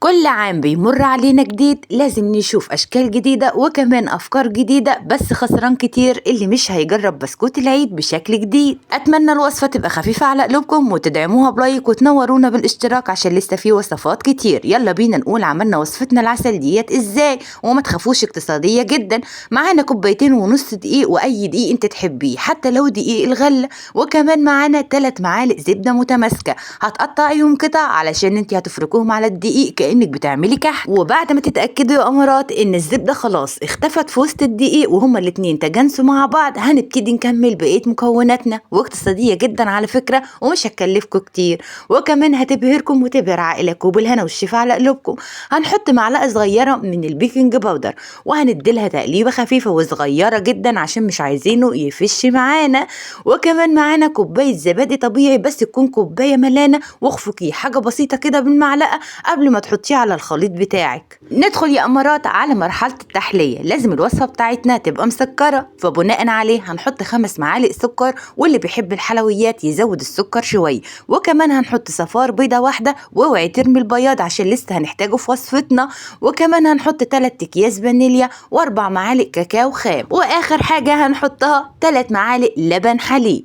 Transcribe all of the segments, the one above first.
كل عام بيمر علينا جديد لازم نشوف أشكال جديدة وكمان أفكار جديدة، بس خسران كتير اللي مش هيجرب بسكوت العيد بشكل جديد. أتمنى الوصفة تبقى خفيفة على قلوبكم وتدعموها بلايك وتنورونا بالاشتراك عشان لسه في وصفات كتير. يلا بينا نقول عملنا وصفتنا العسل ديت ازاي، وما تخافوش اقتصادية جدا. معانا كوبايتين ونص دقيق، وأي دقيق انت تحبيه حتى لو دقيق الغلة، وكمان معانا 3 معالق زبدة متماسكة هتقطعيهم قطع علشان انت هتفركوهم على الدقيق كأنك بتعملي كحك. وبعد ما تتأكدوا يا أمارات إن الزبدة خلاص اختفت في وسط الدقيق وهما الاتنين تجانسوا مع بعض، هنبتدي نكمل بقية مكوناتنا، واقتصادية جدا على فكرة ومش هتكلفكم كتير، وكمان هتبهركم وتبهر عائلكم. بالهنا والشفا على قلوبكم. هنحط معلقة صغيرة من البيكنج باودر وهنديلها تقليبة خفيفة وصغيرة جدا عشان مش عايزينه يفش معانا. وكمان معانا كوباية زبادي طبيعي، بس تكون كوباية ملانة، واخفقي حاجة بسيطة كده بالمعلقة قبل ما تحطيه على الخليط بتاعك. ندخل يا أمارات على مرحلة التحلية. لازم الوصفة بتاعتنا تبقى مسكرة، فبناء عليه هنحط 5 معالق سكر، واللي بيحب الحلويات يزود السكر شوية. وكمان هنحط صفار بيضة واحدة، واوعي ترمي البياض عشان لسه هنحتاجه في وصفتنا. وكمان هنحط 3 اكياس فانيليا و4 معالق كاكاو خام، واخر حاجة هنحطها 3 معالق لبن حليب.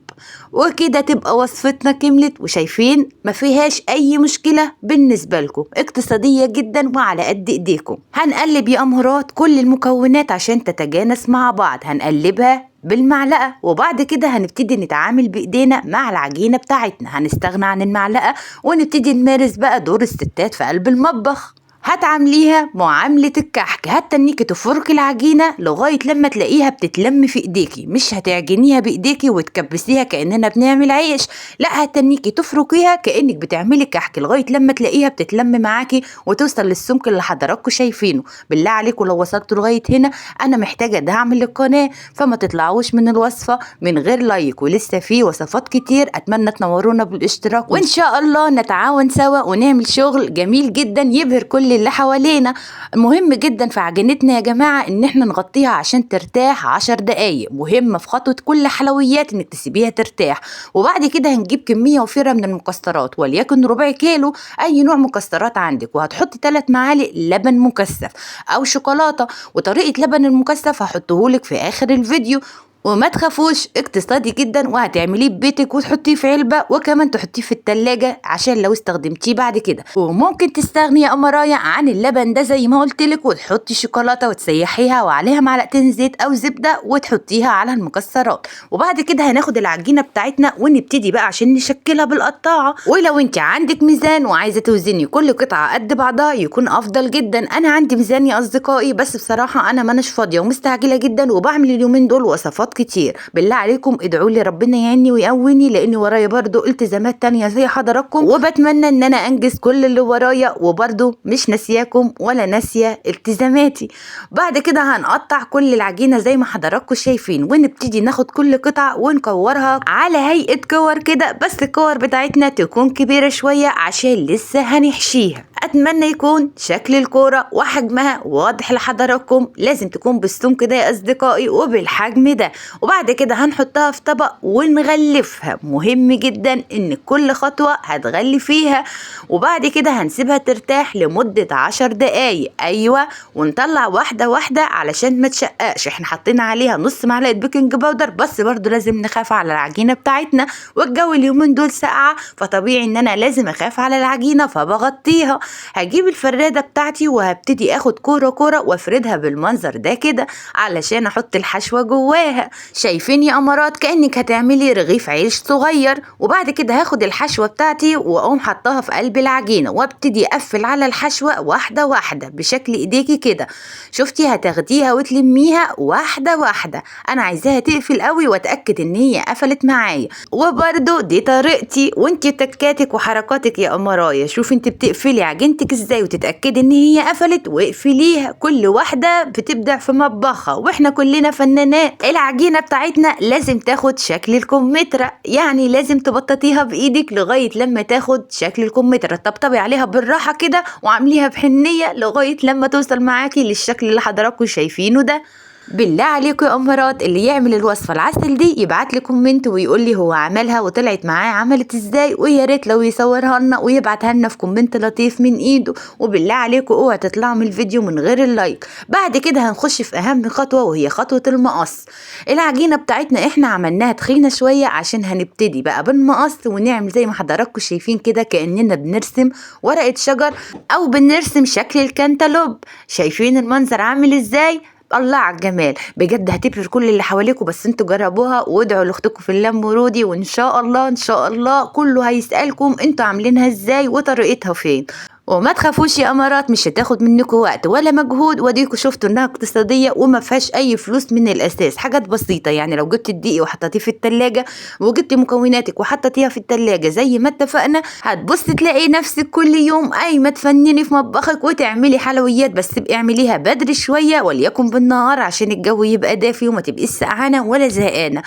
وكده تبقى وصفتنا كملت، وشايفين ما فيهاش اي مشكلة بالنسبة لكم، اقتصادية جدا وعلى قد ايديكم. هنقلب يا أمهرات كل المكونات عشان تتجانس مع بعض، هنقلبها بالمعلقة، وبعد كده هنبتدي نتعامل بإيدينا مع العجينة بتاعتنا. هنستغنى عن المعلقة ونبتدي نمارس بقى دور الستات في قلب المطبخ. هتعامليها معاملة الكحك، هتنيكي تفركي العجينة لغاية لما تلاقيها بتتلم في ايديكي، مش هتعجنيها بايديكي وتكبسيها كأننا بنعمل عيش، لا هتنيكي تفركيها كأنك بتعملي كحك لغاية لما تلاقيها بتتلم معاكي وتوصل للسمك اللي حضراتكم شايفينه. بالله عليكم لو وصلتوا لغاية هنا انا محتاجة دعم للقناة، فما تطلعوش من الوصفة من غير لايك، ولسه في وصفات كتير. اتمنى تنورونا بالاشتراك، وان شاء الله نتعاون سوا ونعمل شغل جميل جدا يبهر كل اللي حوالينا. مهم جدا في عجينتنا يا جماعة ان احنا نغطيها عشان ترتاح 10 دقايق. مهمة في خطوة كل حلويات انك تسيبيها ترتاح. وبعد كده هنجيب كمية وفيرة من المكسرات، وليكن ربع كيلو اي نوع مكسرات عندك، وهتحطي 3 معالق لبن مكثف او شوكولاتة، وطريقة لبن المكثف هحطهولك في اخر الفيديو. وما تخافوش اقتصادي جدا، وهتعمليه ببيتك وتحطيه في علبة، وكمان تحطيه في التلاجة عشان لو استخدمتيه بعد كده. وممكن تستغني يا أمرايا عن اللبن ده زي ما قلتلك، وتحطي شوكولاتة وتسيحيها وعليها معلقتين زيت أو زبدة وتحطيها على المكسرات. وبعد كده هناخد العجينة بتاعتنا ونبتدي بقى عشان نشكلها بالقطاعة. ولو انت عندك ميزان وعايزة توزني كل قطعة قد بعضها يكون أفضل جدا. أنا عندي ميزان يا أصدقائي، بس بصراحة أنا ماناش فاضية ومستعجلة جدا، وبعمل اليومين دول وصفات كتير. بالله عليكم ادعوا لي ربنا يعيني ويقويني، لاني ورايا برضو التزامات تانية زي حضراتكم، وبتمنى ان انا انجز كل اللي ورايا، وبرضو مش ناسياكم ولا ناسيه التزاماتي. بعد كده هنقطع كل العجينه زي ما حضراتكم شايفين، ونبتدي ناخد كل قطعه ونكورها على هيئه كور كده، بس الكور بتاعتنا تكون كبيره شويه عشان لسه هنحشيها. اتمنى يكون شكل الكوره وحجمها واضح لحضراتكم، لازم تكون بالسمك ده يا اصدقائي وبالحجم ده. وبعد كده هنحطها في طبق ونغلفها. مهم جدا ان كل خطوة هتغلفيها. وبعد كده هنسيبها ترتاح لمدة 10 دقايق، ايوه، ونطلع واحدة واحدة علشان ما تشققش. احنا حطينا عليها نص معلقة بيكنج باودر، بس برضو لازم نخاف على العجينة بتاعتنا، والجو اليومين دول ساقعة، فطبيعي ان انا لازم اخاف على العجينة فبغطيها. هجيب الفرادة بتاعتي وهبتدي اخد كورة كورة وافردها بالمنظر ده كده علشان احط الحشوة جواها. شايفين يا أمارات كأنك هتعملي رغيف عيش صغير. وبعد كده هاخد الحشوة بتاعتي واقوم حطها في قلب العجينة، وابتدي اقفل على الحشوة واحدة واحدة بشكل ايديكي كده. شفتي هتاخديها وتلميها واحدة واحدة. انا عايزاها تقفل قوي واتأكد ان هي قفلت معايا، وبرضو دي طريقتي وانتي تكاتك وحركاتك يا أمرايا. شوف انت بتقفلي عجينتك ازاي وتتأكدي ان هي قفلت، واقفليها. كل واحدة بتبدع في مطبخها، واحنا كلنا فنانات. العجينة بتاعتنا لازم تاخد شكل الكمثرى، يعني لازم تبططيها بايدك لغاية لما تاخد شكل الكمثرى. طبطبي عليها بالراحة كده وعمليها بحنية لغاية لما توصل معاكي للشكل اللي حضراتكم شايفينه ده. بالله عليكم يا امارات، اللي يعمل الوصفه العسل دي يبعت لي كومنت ويقول لي هو عملها وطلعت معاه عملت ازاي، ويا ريت لو يصورها لنا ويبعتها لنا في كومنت لطيف من ايده. وبالله عليكم اوعوا تطلعوا من الفيديو من غير اللايك. بعد كده هنخش في اهم خطوه وهي خطوه المقص. العجينه بتاعتنا احنا عملناها تخينه شويه عشان هنبتدي بقى بالمقص ونعمل زي ما حضراتكم شايفين كده كاننا بنرسم ورقه شجر او بنرسم شكل الكنتالوب. شايفين المنظر عامل ازاي؟ الله على الجمال بجد، هتبهر كل اللي حواليكوا. بس انتوا جربوها وادعوا لاختكم في الله مرودي، وان شاء الله ان شاء الله كله هيسألكم انتوا عاملينها ازاي وطريقتها فين. وما تخافوش يا امارات، مش هتاخد منكم وقت ولا مجهود، وديكوا شفتوا انها اقتصاديه وما فيهاش اي فلوس من الاساس، حاجات بسيطه. يعني لو جبت الدقيق وحطيتيه في التلاجة وجبت مكوناتك وحطيتيها في التلاجة زي ما اتفقنا، هتبص تلاقي نفسك كل يوم قايمه تفنني في مطبخك وتعملي حلويات. بس تبقي اعمليها بدري شويه وليكن بالنهار عشان الجو يبقى دافي وما تبقيش سقعانه ولا زهقانه.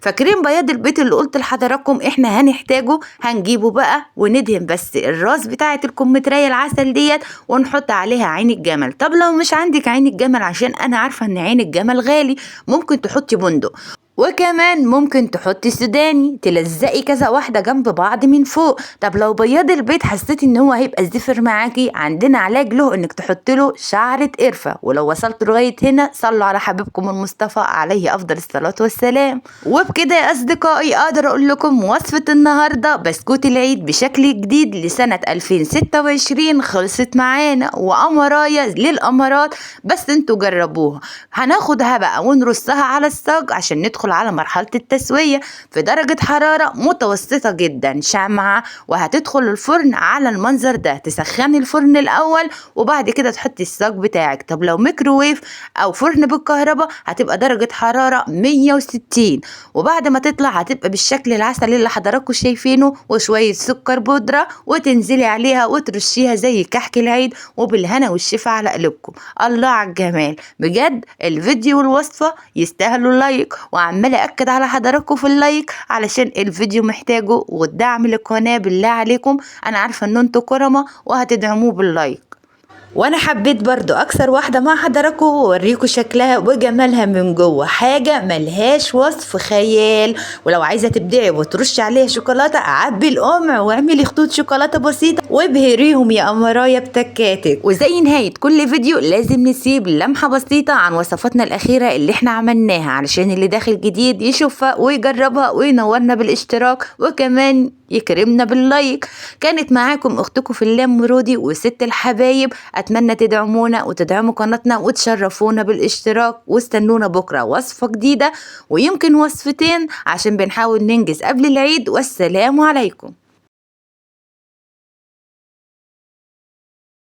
فاكرين بياض البيت اللي قلت لحضراتكم احنا هنحتاجه؟ هنجيبه بقى وندهن بس الراس بتاعه الكمثرى العسل ديت ونحط عليها عين الجمل. طب لو مش عندك عين الجمل، عشان انا عارفه ان عين الجمل غالي، ممكن تحطي بندق، وكمان ممكن تحطي سوداني تلزقي كذا واحده جنب بعض من فوق. طب لو بياض البيت حسيتي ان هو هيبقى زفر معاكي، عندنا علاج له انك تحطي له شعره قرفه. ولو وصلت لغايه هنا صلوا على حبيبكم المصطفى عليه افضل الصلاه والسلام. وبكده يا اصدقائي اقدر اقول لكم وصفه النهارده بسكوت العيد بشكل جديد لسنه 2026 خلصت معانا، وامرايه للامارات. بس انتوا جربوها. هناخدها بقى ونرصها على الصاج عشان ندخل على مرحلة التسوية في درجة حرارة متوسطة جدا شمعة، وهتدخل الفرن على المنظر ده. تسخني الفرن الأول وبعد كده تحطي الصاج بتاعك. طب لو ميكروويف أو فرن بالكهرباء هتبقى درجة حرارة 160، وبعد ما تطلع هتبقى بالشكل العسل اللي حضراتكم شايفينه، وشوية سكر بودرة وتنزلي عليها وترشيها زي كحك العيد، وبالهنا والشفا على قلوبكم. الله على الجمال بجد. الفيديو والوصفة يستاهلوا اللايك، وعمالة أكد على حضراتكم في اللايك علشان الفيديو محتاجه، والدعم للقناة بالله عليكم. أنا عارفة إن انتوا كرمة وهتدعموه باللايك. وانا حبيت برضو اكثر واحدة مع حضراتكم واوريكم شكلها وجمالها من جوه، حاجة ملهاش وصف خيال. ولو عايزة تبدعي وترشي عليها شوكولاتة، عبي القمع واعملي خطوط شوكولاتة بسيطة وابهريهم يا امرايا بتكاتك. وزي نهاية كل فيديو لازم نسيب لمحة بسيطة عن وصفاتنا الاخيرة اللي احنا عملناها، علشان اللي داخل جديد يشوفها ويجربها وينورنا بالاشتراك وكمان يكرمنا باللايك. كانت معاكم اختكم في الله مرودي وست الحبايب. اتمنى تدعمونا وتدعموا قناتنا وتشرفونا بالاشتراك، واستنونا بكره وصفه جديده ويمكن وصفتين عشان بنحاول ننجز قبل العيد. والسلام عليكم.